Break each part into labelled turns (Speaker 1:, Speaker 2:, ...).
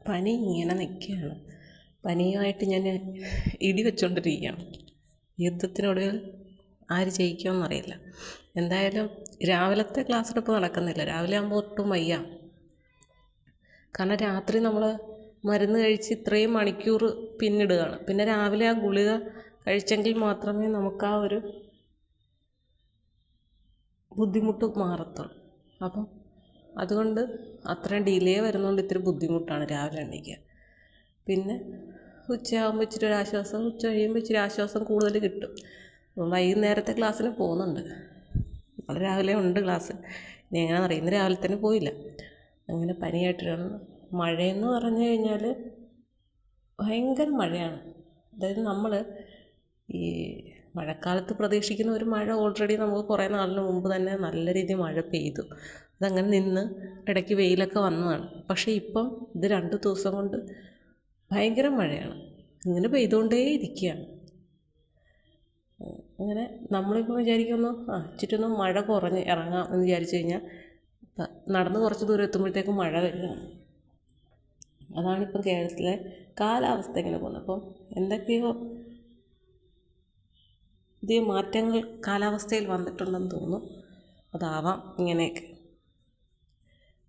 Speaker 1: പനി ഇങ്ങനെ നിൽക്കുകയാണ്. പനിയുമായിട്ട് ഞാൻ ഇടി വെച്ചുകൊണ്ടിരിക്കുകയാണ്. യുദ്ധത്തിനൊടുവിൽ ആര് ജയിക്കുമെന്നറിയില്ല. എന്തായാലും രാവിലത്തെ ക്ലാസ് എടുപ്പ് നടക്കുന്നില്ല. രാവിലെ ആകുമ്പോൾ ഒട്ടും വയ്യ. കാരണം രാത്രി നമ്മൾ മരുന്ന് കഴിച്ച് ഇത്രയും മണിക്കൂർ പിന്നിടുകയാണ്. പിന്നെ രാവിലെ ആ ഗുളിക കഴിച്ചെങ്കിൽ മാത്രമേ നമുക്ക് ആ ഒരു ബുദ്ധിമുട്ട് മാറത്തുള്ളൂ. അപ്പം അതുകൊണ്ട് അത്രയും ഡിലേ വരുന്നതുകൊണ്ട് ഇത്തിരി ബുദ്ധിമുട്ടാണ് രാവിലെ എണീക്കാൻ. പിന്നെ ഉച്ചയാകുമ്പോൾ ഇച്ചിരി ഒരു ആശ്വാസം, ഉച്ച കഴിയുമ്പോൾ ഇച്ചിരി ആശ്വാസം കൂടുതൽ കിട്ടും. വൈകുന്നേരത്തെ ക്ലാസ്സിന് പോകുന്നുണ്ട്. നാളെ രാവിലെ ഉണ്ട് ക്ലാസ്. ഇനി എങ്ങനെയാണെന്ന് അറിയാം. ഇന്ന് രാവിലെ തന്നെ പോയില്ല. അങ്ങനെ പനിയായിട്ടാണ്. മഴയെന്ന് പറഞ്ഞു കഴിഞ്ഞാൽ ഭയങ്കര മഴയാണ്. അതായത് നമ്മൾ ഈ മഴക്കാലത്ത് പ്രതീക്ഷിക്കുന്ന ഒരു മഴ ഓൾറെഡി നമുക്ക് കുറേ നാളിന് മുമ്പ് തന്നെ നല്ല രീതിയിൽ മഴ പെയ്തു. അതങ്ങനെ നിന്ന് ഇടയ്ക്ക് വെയിലൊക്കെ വന്നതാണ്. പക്ഷേ ഇപ്പം ഇത് 2 ദിവസം കൊണ്ട് ഭയങ്കര മഴയാണ്. ഇങ്ങനെ പെയ്തുകൊണ്ടേ ഇരിക്കുകയാണ്. അങ്ങനെ നമ്മളിപ്പോൾ വിചാരിക്കുന്നു ഇച്ചിരി ഒന്ന് മഴ കുറഞ്ഞ് ഇറങ്ങാം എന്ന് വിചാരിച്ചു കഴിഞ്ഞാൽ നടന്ന് കുറച്ച് ദൂരം എത്തുമ്പോഴത്തേക്കും മഴ വരികയാണ്. അതാണിപ്പം കേരളത്തിലെ കാലാവസ്ഥ ഇങ്ങനെ പോകുന്നത്. അപ്പം എന്തൊക്കെയോ പുതിയ മാറ്റങ്ങൾ കാലാവസ്ഥയിൽ വന്നിട്ടുണ്ടെന്ന് തോന്നുന്നു. അതാവാം ഇങ്ങനെയൊക്കെ.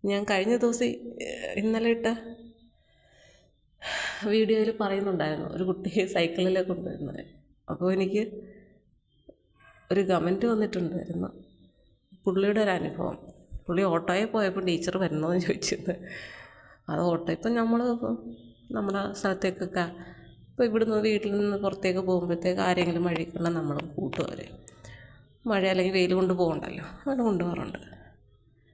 Speaker 1: ഞാൻ കഴിഞ്ഞ ദിവസം ഇന്നലെ ഇട്ട വീഡിയോയിൽ പറയുന്നുണ്ടായിരുന്നു ഒരു കുട്ടിയെ സൈക്കിളിൽ കൊണ്ടുവരുന്നത്. അപ്പോൾ എനിക്ക് ഒരു കമൻറ്റ് വന്നിട്ടുണ്ടായിരുന്നു. പുള്ളിയുടെ ഒരു അനുഭവം. പുള്ളി ഓട്ടോയിൽ പോയപ്പോൾ ടീച്ചർ വരണമെന്ന് ചോദിച്ചിരുന്നത്. അത് ഓട്ടോ ഇപ്പം നമ്മൾ ഇപ്പം നമ്മുടെ സ്ഥലത്തേക്കൊക്കെ ഇപ്പോൾ ഇവിടുന്ന് വീട്ടിൽ നിന്ന് പുറത്തേക്ക് പോകുമ്പോഴത്തേക്ക് ആരെങ്കിലും വഴി കണ്ടാൽ നമ്മൾ കൂട്ടും അവരെ. മഴ അല്ലെങ്കിൽ വെയിൽ കൊണ്ട് പോകണ്ടല്ലോ, അങ്ങനെ കൊണ്ടുപോകാറുണ്ട്.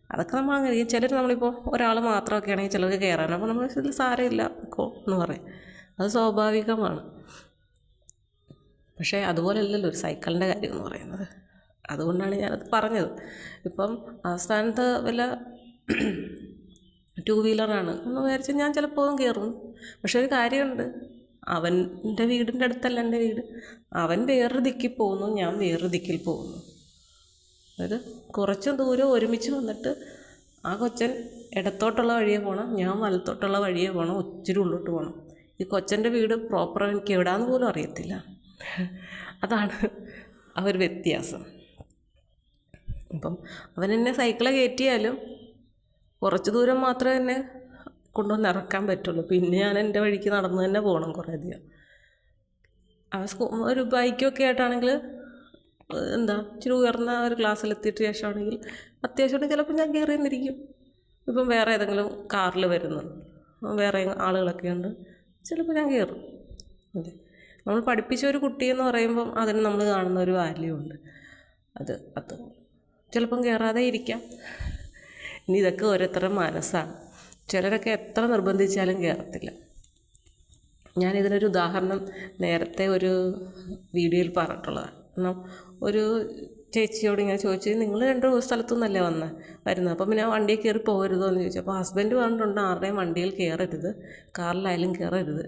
Speaker 1: അതൊക്കെ നമ്മൾ അങ്ങനെ ചിലർ നമ്മളിപ്പോൾ ഒരാൾ മാത്രമൊക്കെ ആണെങ്കിൽ ചിലർക്ക് കയറാൻ, അപ്പോൾ നമ്മൾ ഇതിൽ സാരമില്ല എന്ന് പറയും. അത് സ്വാഭാവികമാണ്. പക്ഷേ അതുപോലെയല്ലല്ലോ ഒരു സൈക്കിളിൻ്റെ കാര്യം എന്ന് പറയുന്നത്. അതുകൊണ്ടാണ് ഞാനത് പറഞ്ഞത്. ഇപ്പം ആ സ്ഥാനത്ത് വല്ല 2 വീലറാണ് എന്ന് വിചാരിച്ചാൽ ഞാൻ ചിലപ്പോൾ കയറും. പക്ഷെ ഒരു കാര്യമുണ്ട്, അവൻ്റെ വീടിൻ്റെ അടുത്തല്ല എൻ്റെ വീട്. അവൻ വേറൊരു ദിക്കിൽ പോകുന്നു, ഞാൻ വേറൊരു ദിക്കിൽ പോകുന്നു. അതായത് കുറച്ച് ദൂരം ഒരുമിച്ച് വന്നിട്ട് ആ കൊച്ചൻ ഇടത്തോട്ടുള്ള വഴിയെ പോകണം, ഞാൻ വലത്തോട്ടുള്ള വഴിയെ പോകണം, ഒത്തിരി ഉള്ളോട്ട് പോകണം. ഈ കൊച്ചൻ്റെ വീട് പ്രോപ്പർ എനിക്ക് എവിടാന്ന് പോലും അറിയത്തില്ല. അതാണ് ആ ഒരു വ്യത്യാസം. അപ്പം അവൻ എന്നെ സൈക്കിളെ കയറ്റിയാലും കുറച്ച് ദൂരം മാത്രമേ എന്നെ കൊണ്ടുവന്ന് ഇറക്കാൻ പറ്റുള്ളൂ. പിന്നെ ഞാൻ എൻ്റെ വഴിക്ക് നടന്ന് തന്നെ പോകണം കുറേ അധികം. ഒരു ബൈക്കൊക്കെ ആയിട്ടാണെങ്കിൽ ഇച്ചിരി ഉയർന്ന ഒരു ക്ലാസ്സിലെത്തിയിട്ട് ശേഷമാണെങ്കിൽ അത്യാവശ്യമാണെങ്കിൽ ചിലപ്പോൾ ഞാൻ കയറി നിന്നിരിക്കും. ഇപ്പം വേറെ ഏതെങ്കിലും കാറിൽ വരുന്നു, വേറെ ആളുകളൊക്കെ ഉണ്ട്, ചിലപ്പോൾ ഞാൻ കയറും. അതെ, നമ്മൾ പഠിപ്പിച്ച ഒരു കുട്ടിയെന്ന് പറയുമ്പം അതിന് നമ്മൾ കാണുന്ന ഒരു വാല്യൂ ഉണ്ട്. അത് ചിലപ്പം കയറാതെ ഇരിക്കാം. ഇനി ഇതൊക്കെ ഓരോരുത്തരുടെ മനസ്സാണ്. ചിലരൊക്കെ എത്ര നിർബന്ധിച്ചാലും കയറത്തില്ല. ഞാനിതിനൊരു ഉദാഹരണം നേരത്തെ ഒരു വീഡിയോയിൽ പറഞ്ഞിട്ടുള്ളതാണ്. കാരണം ഒരു ചേച്ചിയോട് ഇങ്ങനെ ചോദിച്ചു, നിങ്ങൾ 2 സ്ഥലത്തു നിന്നല്ലേ വരുന്നത്, അപ്പം പിന്നെ വണ്ടിയിൽ കയറി പോകരുതോ എന്ന് ചോദിച്ചു. അപ്പോൾ ഹസ്ബൻഡ് പറഞ്ഞിട്ടുണ്ട് ആരുടെയും വണ്ടിയിൽ കയറരുത്, കാറിലായാലും കയറരുത്.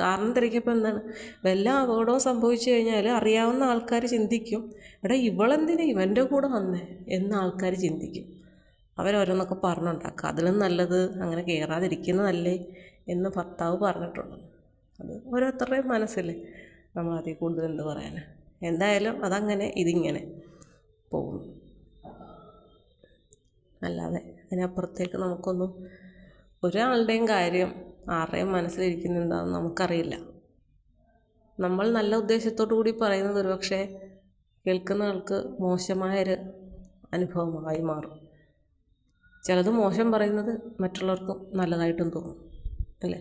Speaker 1: കാരണം തിരക്കിയപ്പോൾ എന്താണ്, വല്ല അപകടവും സംഭവിച്ചു കഴിഞ്ഞാൽ അറിയാവുന്ന ആൾക്കാർ ചിന്തിക്കും, എടാ ഇവളെന്തിനാ ഇവൻ്റെ കൂടെ വന്നേ എന്ന് ആൾക്കാർ ചിന്തിക്കും. അവരോരോന്നൊക്കെ പറഞ്ഞുണ്ടാക്കുക. അതിലും നല്ലത് അങ്ങനെ കയറാതിരിക്കുന്നതല്ലേ എന്ന് ഭർത്താവ് പറഞ്ഞിട്ടുണ്ട്. അത് ഓരോരുത്തരുടെയും മനസ്സില്ലേ, നമ്മളതിൽ കൂടുതൽ എന്ത് പറയാൻ. എന്തായാലും അതങ്ങനെ ഇതിങ്ങനെ പോകും. അല്ലാതെ അതിനപ്പുറത്തേക്ക് നമുക്കൊന്നും ഒരാളുടെയും കാര്യം ആരുടെയും മനസ്സിലിരിക്കുന്നുണ്ടാവും നമുക്കറിയില്ല. നമ്മൾ നല്ല ഉദ്ദേശത്തോടു കൂടി പറയുന്നത് ഒരു പക്ഷേ കേൾക്കുന്ന ആൾക്ക് മോശമായൊരു അനുഭവമായി മാറും. ചിലത് മോശം പറയുന്നത് മറ്റുള്ളവർക്കും നല്ലതായിട്ടും തോന്നും അല്ലേ.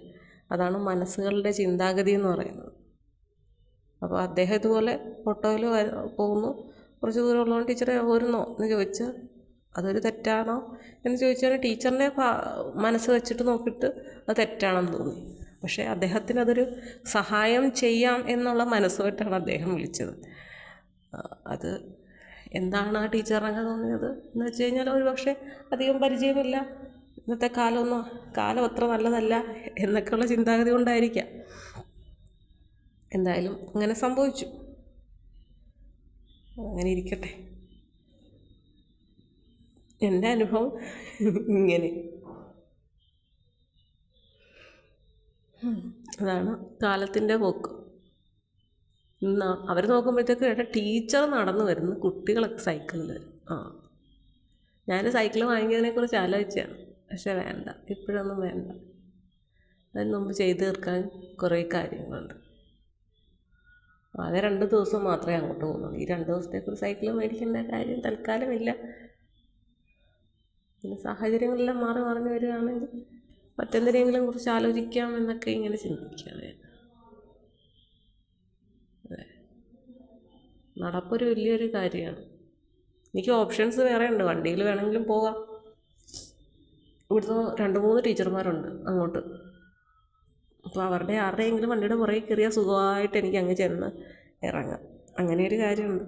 Speaker 1: അതാണ് മനസ്സുകളുടെ ചിന്താഗതി എന്ന് പറയുന്നത്. അപ്പോൾ അദ്ദേഹം ഇതുപോലെ ഓട്ടോയിൽ പോകുന്നു, കുറച്ച് ദൂരം ഉള്ളതുകൊണ്ട് ടീച്ചറെ പോരുന്നോ എന്ന് ചോദിച്ചാൽ അതൊരു തെറ്റാണോ എന്ന് ചോദിച്ചാൽ ടീച്ചറിനെ മനസ്സ് വെച്ചിട്ട് നോക്കിയിട്ട് അത് തെറ്റാണെന്ന് തോന്നി. പക്ഷേ അദ്ദേഹത്തിന് അതൊരു സഹായം ചെയ്യാം എന്നുള്ള മനസ്സുമായിട്ടാണ് അദ്ദേഹം വിളിച്ചത്. അത് എന്താണ് ആ ടീച്ചറിനൊക്കെ തോന്നിയത് എന്ന് വെച്ച് കഴിഞ്ഞാൽ ഒരു പക്ഷേ അധികം പരിചയമില്ല, ഇന്നത്തെ കാലം അത്ര നല്ലതല്ല എന്നൊക്കെയുള്ള ചിന്താഗതി കൊണ്ടായിരിക്കാം. എന്തായാലും അങ്ങനെ സംഭവിച്ചു. അങ്ങനെ ഇരിക്കട്ടെ. എൻ്റെ അനുഭവം ഇങ്ങനെ. അതാണ് കാലത്തിൻ്റെ പോക്ക്. അവർ നോക്കുമ്പോഴത്തേക്ക് ഏട്ടാ ടീച്ചർ നടന്നു വരുന്നു, കുട്ടികളൊക്കെ സൈക്കിളിൽ വരും. ഞാൻ സൈക്കിൾ വാങ്ങിയതിനെക്കുറിച്ച് ആലോചിച്ചാണ്, പക്ഷെ വേണ്ട, ഇപ്പോഴൊന്നും വേണ്ട. അതിന് മുമ്പ് ചെയ്ത് തീർക്കാൻ കുറേ കാര്യങ്ങളുണ്ട്. ആകെ 2 ദിവസം മാത്രമേ അങ്ങോട്ട് പോകുന്നുള്ളൂ. ഈ 2 ദിവസത്തേക്കൊരു സൈക്കിൾ മേടിക്കേണ്ട കാര്യം തൽക്കാലമില്ല. പിന്നെ സാഹചര്യങ്ങളെല്ലാം മാറി മറിഞ്ഞ് വരികയാണെങ്കിൽ മറ്റെന്തിനെങ്കിലും കുറിച്ച് ആലോചിക്കാം എന്നൊക്കെ ഇങ്ങനെ ചിന്തിക്കുകയാണ്. നടപ്പൊരു വലിയൊരു കാര്യമാണ്. എനിക്ക് ഓപ്ഷൻസ് വേറെ ഉണ്ട്. വണ്ടിയിൽ വേണമെങ്കിലും പോകാം. ഇവിടുന്ന് 2-3 ടീച്ചർമാരുണ്ട് അങ്ങോട്ട്. അപ്പോൾ അവരുടെ ആരുടെയെങ്കിലും വണ്ടിയുടെ പുറകെ കയറിയാൽ സുഖമായിട്ട് എനിക്ക് അങ്ങ് ചെന്ന് ഇറങ്ങാം. അങ്ങനെ ഒരു കാര്യമുണ്ട്.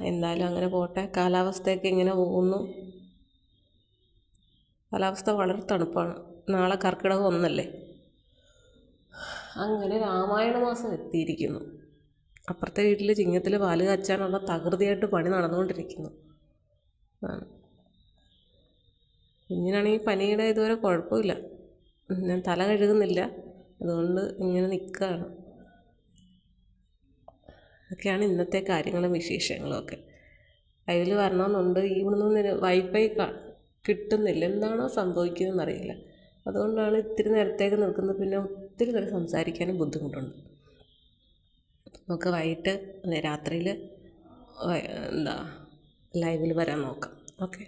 Speaker 1: എന്തായാലും അങ്ങനെ പോട്ടെ. കാലാവസ്ഥയൊക്കെ ഇങ്ങനെ പോകുന്നു. കാലാവസ്ഥ വളരെ തണുപ്പാണ്. നാളെ കർക്കിടകം 1 അങ്ങനെ രാമായണ മാസം എത്തിയിരിക്കുന്നു. അപ്പുറത്തെ വീട്ടിൽ ചിങ്ങത്തിൽ പാല് കാച്ചാനുള്ള തകൃതിയായിട്ട് പണി നടന്നുകൊണ്ടിരിക്കുന്നു. കുഞ്ഞിനാണെങ്കിൽ പനിയുടെ ഇതുവരെ കുഴപ്പമില്ല. ഞാൻ തല കഴുകുന്നില്ല, അതുകൊണ്ട് ഇങ്ങനെ നിൽക്കുകയാണ്. ഒക്കെയാണ് ഇന്നത്തെ കാര്യങ്ങളും വിശേഷങ്ങളും ഒക്കെ. അതിൽ വരണമെന്നുണ്ട്. ഇവിടുന്ന് വൈഫൈ കിട്ടുന്നില്ല, എന്താണോ സംഭവിക്കുന്നതെന്നറിയില്ല. അതുകൊണ്ടാണ് ഇത്തിരി നേരത്തേക്ക് നിൽക്കുന്നത്. പിന്നെ ഒത്തിരി നേരം സംസാരിക്കാനും ബുദ്ധിമുട്ടുണ്ട്. നമുക്ക് വൈകിട്ട് രാത്രിയിൽ ലൈവിൽ വരാൻ നോക്കാം. ഓക്കെ.